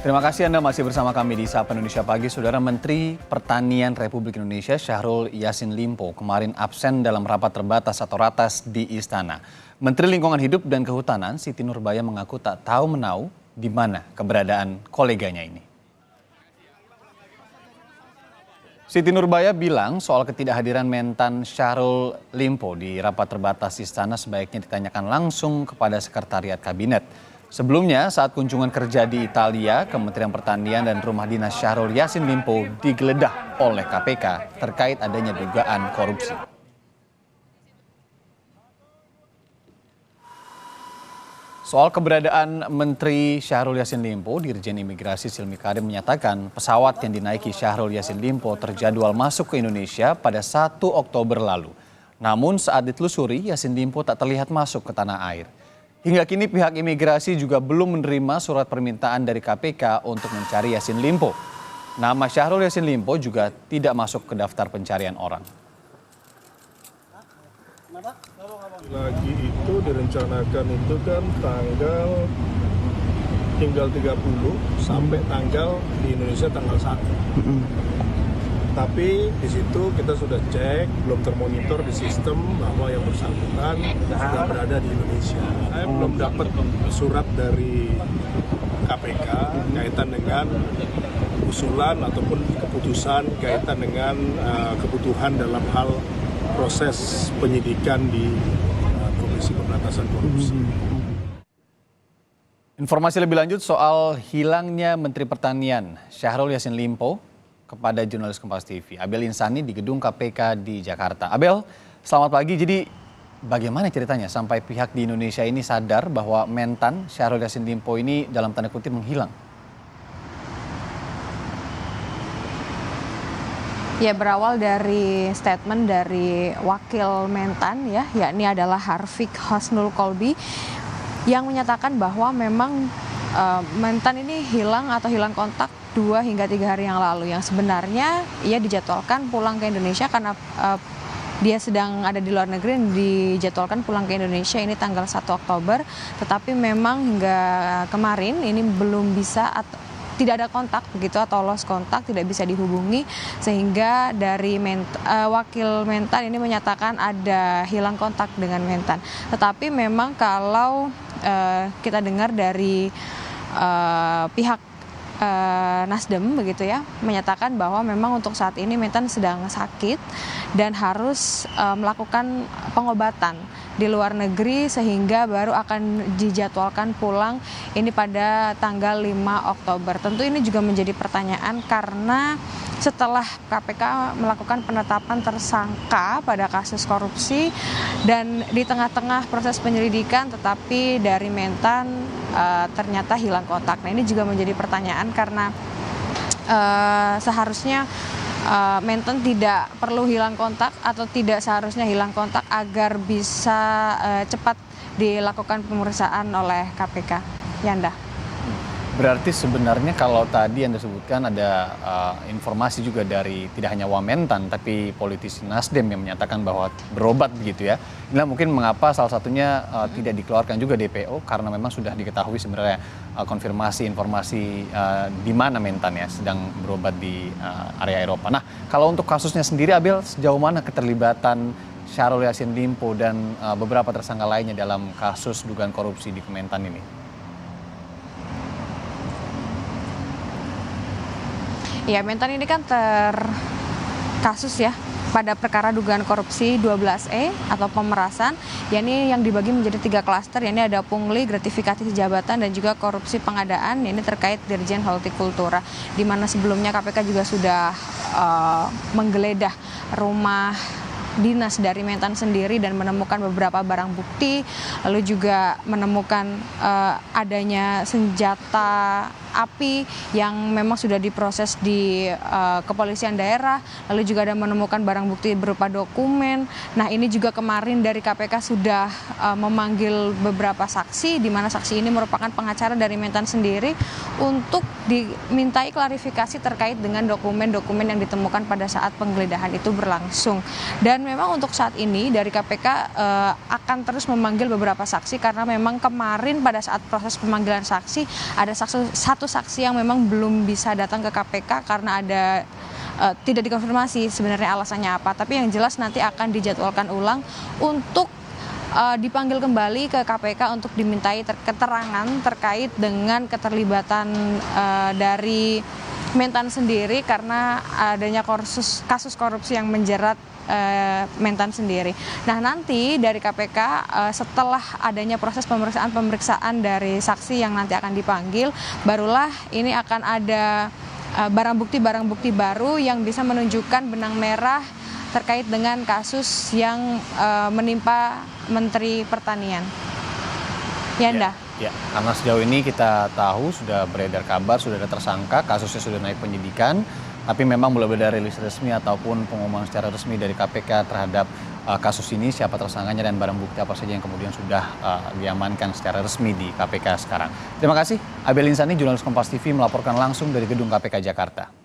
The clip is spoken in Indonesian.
Terima kasih Anda masih bersama kami di Sapa Indonesia Pagi. Saudara Menteri Pertanian Republik Indonesia Syahrul Yassin Limpo kemarin absen dalam rapat terbatas atau ratas di Istana. Menteri Lingkungan Hidup dan Kehutanan Siti Nurbaya mengaku tak tahu menau di mana keberadaan koleganya ini. Siti Nurbaya bilang soal ketidakhadiran mentan Syahrul Limpo di rapat terbatas Istana sebaiknya ditanyakan langsung kepada Sekretariat Kabinet. Sebelumnya, saat kunjungan kerja di Italia, Kementerian Pertanian dan Rumah Dinas Syahrul Yassin Limpo digeledah oleh KPK terkait adanya dugaan korupsi. Soal keberadaan Menteri Syahrul Yassin Limpo, Dirjen Imigrasi Silmi Karim menyatakan pesawat yang dinaiki Syahrul Yassin Limpo terjadwal masuk ke Indonesia pada 1 Oktober lalu. Namun saat ditelusuri, Yassin Limpo tak terlihat masuk ke tanah air. Hingga kini pihak imigrasi juga belum menerima surat permintaan dari KPK untuk mencari Yassin Limpo. Nama Syahrul Yassin Limpo juga tidak masuk ke daftar pencarian orang. Lagi itu direncanakan itu kan tinggal 30 sampai tanggal di Indonesia tanggal 1. Tapi di situ kita sudah cek, belum termonitor di sistem bahwa yang bersangkutan sudah berada di Indonesia. Saya belum dapat surat dari KPK kaitan dengan usulan ataupun keputusan kaitan dengan kebutuhan dalam hal proses penyidikan di Komisi Pemberantasan Korupsi. Informasi lebih lanjut soal hilangnya Menteri Pertanian Syahrul Yassin Limpo kepada jurnalis Kompas TV, Abel Insani di gedung KPK di Jakarta. Abel, selamat pagi. Jadi bagaimana ceritanya sampai pihak di Indonesia ini sadar bahwa mentan Syahrul Yassin Limpo ini dalam tanda kutip menghilang? Ya, berawal dari statement dari wakil mentan ya, yakni adalah Harfiq Hosnul Kolbi yang menyatakan bahwa memang mentan ini hilang atau hilang kontak 2 hingga 3 hari yang lalu, yang sebenarnya ia dijadwalkan pulang ke Indonesia karena dia sedang ada di luar negeri, dijadwalkan pulang ke Indonesia ini tanggal 1 Oktober, tetapi memang hingga kemarin ini belum bisa atau tidak ada kontak begitu atau lost kontak, tidak bisa dihubungi, sehingga dari wakil mentan ini menyatakan ada hilang kontak dengan mentan. Tetapi memang kalau kita dengar dari pihak Nasdem begitu ya, menyatakan bahwa memang untuk saat ini mentan sedang sakit dan harus melakukan pengobatan di luar negeri sehingga baru akan dijadwalkan pulang ini pada tanggal 5 Oktober. Tentu ini juga menjadi pertanyaan karena setelah KPK melakukan penetapan tersangka pada kasus korupsi dan di tengah-tengah proses penyelidikan tetapi dari mentan ternyata hilang kontak. Nah, ini juga menjadi pertanyaan karena seharusnya mentan tidak perlu hilang kontak atau tidak seharusnya hilang kontak agar bisa cepat dilakukan pemeriksaan oleh KPK. Yanda. Berarti sebenarnya kalau tadi Anda sebutkan ada informasi juga dari tidak hanya Wamentan tapi politisi Nasdem yang menyatakan bahwa berobat begitu ya. Inilah mungkin mengapa salah satunya tidak dikeluarkan juga DPO karena memang sudah diketahui sebenarnya konfirmasi informasi di mana mentan ya sedang berobat di area Eropa. Nah, kalau untuk kasusnya sendiri Abel, sejauh mana keterlibatan Syahrul Yassin Limpo dan beberapa tersangka lainnya dalam kasus dugaan korupsi di Kementan ini? Ya, mentan ini kan terkasus ya pada perkara dugaan korupsi 12E atau pemerasan, yakni yang dibagi menjadi 3 klaster, yakni ada pungli, gratifikasi jabatan dan juga korupsi pengadaan, ini terkait Dirjen Hortikultura, di mana sebelumnya KPK juga sudah menggeledah rumah dinas dari mentan sendiri dan menemukan beberapa barang bukti, lalu juga menemukan adanya senjata api yang memang sudah diproses di kepolisian daerah, lalu juga ada menemukan barang bukti berupa dokumen. Nah, ini juga kemarin dari KPK sudah memanggil beberapa saksi, di mana saksi ini merupakan pengacara dari mentan sendiri untuk dimintai klarifikasi terkait dengan dokumen-dokumen yang ditemukan pada saat penggeledahan itu berlangsung. Dan Dan memang untuk saat ini dari KPK akan terus memanggil beberapa saksi karena memang kemarin pada saat proses pemanggilan saksi ada satu saksi yang memang belum bisa datang ke KPK karena ada tidak dikonfirmasi sebenarnya alasannya apa. Tapi yang jelas nanti akan dijadwalkan ulang untuk dipanggil kembali ke KPK untuk dimintai keterangan terkait dengan keterlibatan dari Mentan sendiri karena adanya kasus korupsi yang menjerat Mentan sendiri. Nah, nanti dari KPK setelah adanya proses pemeriksaan dari saksi yang nanti akan dipanggil, barulah ini akan ada barang bukti baru yang bisa menunjukkan benang merah terkait dengan kasus yang menimpa Menteri Pertanian. Yanda. Ya, karena sejauh ini kita tahu sudah beredar kabar, sudah ada tersangka, kasusnya sudah naik penyidikan, tapi memang belum ada rilis resmi ataupun pengumuman secara resmi dari KPK terhadap kasus ini, siapa tersangkanya dan barang bukti apa saja yang kemudian sudah diamankan secara resmi di KPK sekarang. Terima kasih, Abel Insani, jurnalis Kompas TV melaporkan langsung dari gedung KPK Jakarta.